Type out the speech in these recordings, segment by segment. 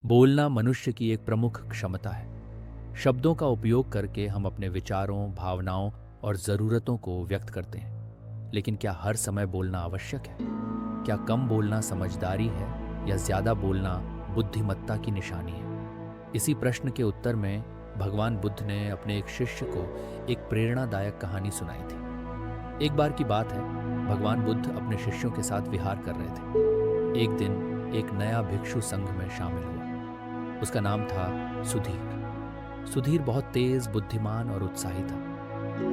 बोलना मनुष्य की एक प्रमुख क्षमता है। शब्दों का उपयोग करके हम अपने विचारों, भावनाओं और ज़रूरतों को व्यक्त करते हैं। लेकिन क्या हर समय बोलना आवश्यक है? क्या कम बोलना समझदारी है या ज़्यादा बोलना बुद्धिमत्ता की निशानी है? इसी प्रश्न के उत्तर में भगवान बुद्ध ने अपने एक शिष्य को एक प्रेरणादायक कहानी सुनाई थी। एक बार की बात है, भगवान बुद्ध अपने शिष्यों के साथ विहार कर रहे थे। एक दिन एक नया भिक्षु संघ में शामिल हुआ। उसका नाम था सुधीर। सुधीर बहुत तेज, बुद्धिमान और उत्साही था।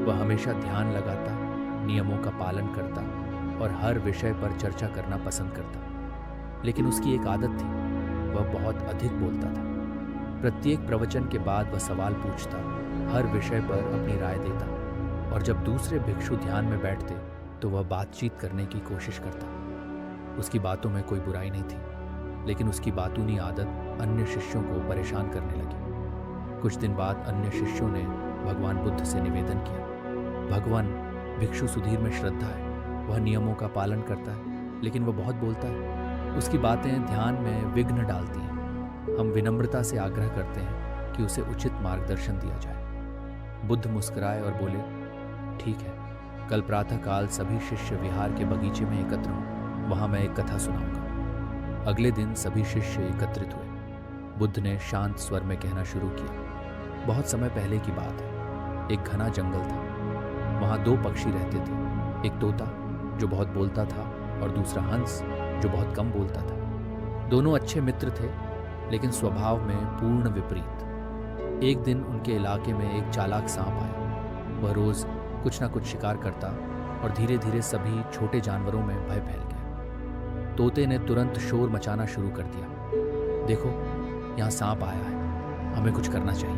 वह हमेशा ध्यान लगाता, नियमों का पालन करता और हर विषय पर चर्चा करना पसंद करता। लेकिन उसकी एक आदत थी, वह बहुत अधिक बोलता था। प्रत्येक प्रवचन के बाद वह सवाल पूछता, हर विषय पर अपनी राय देता और जब दूसरे भिक्षु ध्यान में बैठते तो वह बातचीत करने की कोशिश करता। उसकी बातों में कोई बुराई नहीं थी, लेकिन उसकी बातूनी आदत अन्य शिष्यों को परेशान करने लगी। कुछ दिन बाद अन्य शिष्यों ने भगवान बुद्ध से निवेदन किया, भगवान, भिक्षु सुधीर में श्रद्धा है, वह नियमों का पालन करता है, लेकिन वह बहुत बोलता है। उसकी बातें ध्यान में विघ्न डालती हैं। हम विनम्रता से आग्रह करते हैं कि उसे उचित मार्गदर्शन दिया जाए। बुद्ध मुस्कुराए और बोले, ठीक है, कल प्रातःकाल सभी शिष्य विहार के बगीचे में एकत्र हों, वहां मैं एक कथा सुनाऊंगा। अगले दिन सभी शिष्य एकत्रित हुए। बुद्ध ने शांत स्वर में कहना शुरू किया, बहुत समय पहले की बात है। एक घना जंगल था। वहां दो पक्षी रहते थे, एक तोता जो बहुत बोलता था और दूसरा हंस जो बहुत कम बोलता था। दोनों अच्छे मित्र थे, लेकिन स्वभाव में पूर्ण विपरीत। एक दिन उनके इलाके में एक चालाक सांप आया। वह रोज कुछ ना कुछ शिकार करता और धीरे धीरे सभी छोटे जानवरों में भय फैल गया। तोते ने तुरंत शोर मचाना शुरू कर दिया, देखो, यहाँ सांप आया है, हमें कुछ करना चाहिए,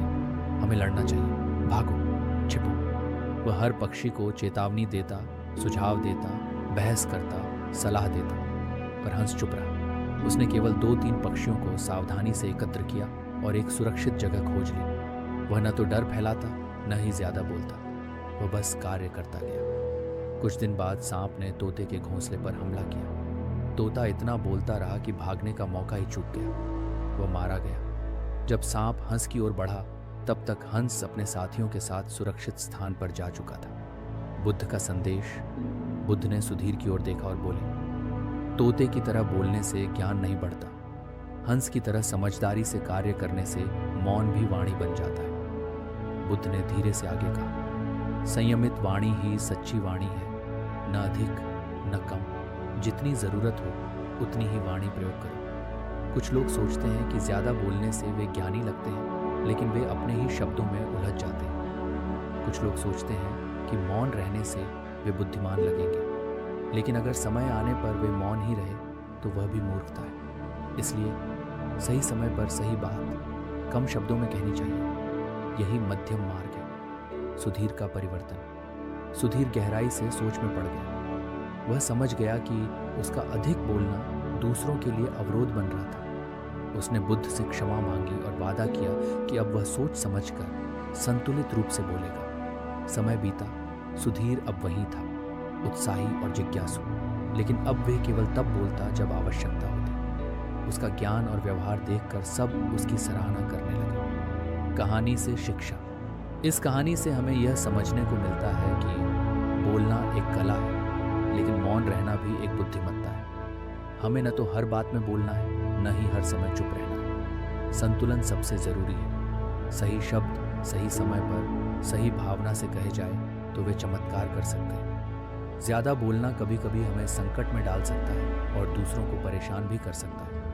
हमें लड़ना चाहिए, भागो, छिपो। वह हर पक्षी को चेतावनी देता, सुझाव देता, बहस करता, सलाह देता, पर हंस चुप रहा। उसने केवल 2-3 पक्षियों को सावधानी से एकत्र किया और एक सुरक्षित जगह खोज ली। वह न तो डर फैलाता, न ही ज्यादा बोलता, वह बस कार्य करता गया। कुछ दिन बाद सांप ने तोते के घोंसले पर हमला किया। तोता इतना बोलता रहा कि भागने का मौका ही चूक गया। वह मारा गया। जब सांप हंस की ओर बढ़ा, तब तक हंस अपने साथियों के साथ सुरक्षित स्थान पर जा चुका था। बुद्ध का संदेश। बुद्ध ने सुधीर की ओर देखा और बोले, तोते की तरह बोलने से ज्ञान नहीं बढ़ता, हंस की तरह समझदारी से कार्य करने से मौन भी वाणी बन जाता है। बुद्ध ने धीरे से आगे कहा, संयमित वाणी ही सच्ची वाणी है, न अधिक न कम, जितनी जरूरत हो उतनी ही वाणी प्रयोग करो। कुछ लोग सोचते हैं कि ज्यादा बोलने से वे ज्ञानी लगते हैं, लेकिन वे अपने ही शब्दों में उलझ जाते हैं। कुछ लोग सोचते हैं कि मौन रहने से वे बुद्धिमान लगेंगे, लेकिन अगर समय आने पर वे मौन ही रहे तो वह भी मूर्खता है। इसलिए सही समय पर सही बात कम शब्दों में कहनी चाहिए। यही मध्यम मार्ग है। सुधीर का परिवर्तन। सुधीर गहराई से सोच में पड़ गया। वह समझ गया कि उसका अधिक बोलना दूसरों के लिए अवरोध बन रहा था। उसने बुद्ध से क्षमा मांगी और वादा किया कि अब वह सोच समझकर संतुलित रूप से बोलेगा। समय बीता। सुधीर अब वही था, उत्साही और जिज्ञासु, लेकिन अब वे केवल तब बोलता जब आवश्यकता होती। उसका ज्ञान और व्यवहार देखकर सब उसकी सराहना करने लगे। कहानी से शिक्षा। इस कहानी से हमें यह समझने को मिलता है कि बोलना एक कला है, लेकिन मौन रहना भी एक बुद्धिमत्ता है। हमें न तो हर बात में बोलना है, न ही हर समय चुप रहना है। संतुलन सबसे जरूरी है। सही शब्द सही समय पर सही भावना से कहे जाए तो वे चमत्कार कर सकते हैं। ज्यादा बोलना कभी कभी हमें संकट में डाल सकता है और दूसरों को परेशान भी कर सकता है।